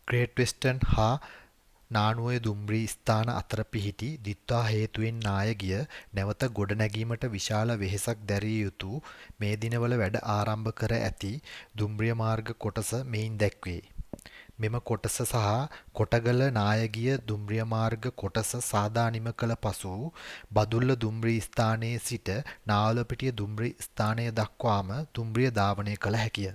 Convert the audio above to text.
Great western හා නානුඔය දුම්රිය ස්ථාන අතර පිහිටි දිත්වා හේතුවෙන් නාය ගිය නැවත ගොඩනැගීමට විශාල වෙහෙසක් දැරිය යුතු මේ දිනවල වැඩ ආරම්භ කර ඇති දුම්රිය මාර්ග කොටස මෙයින් දැක්වේ. මෙම කොටස සහ කොටගල නායගිය දුම්රිය මාර්ග කොටස සාදානිම කළ පසු බදුල්ල දුම්රිය ස්ථානයේ සිට නාවලපිටිය දුම්රිය ස්ථානය දක්වාම දුම්රිය ධාවනය කළ හැකිය.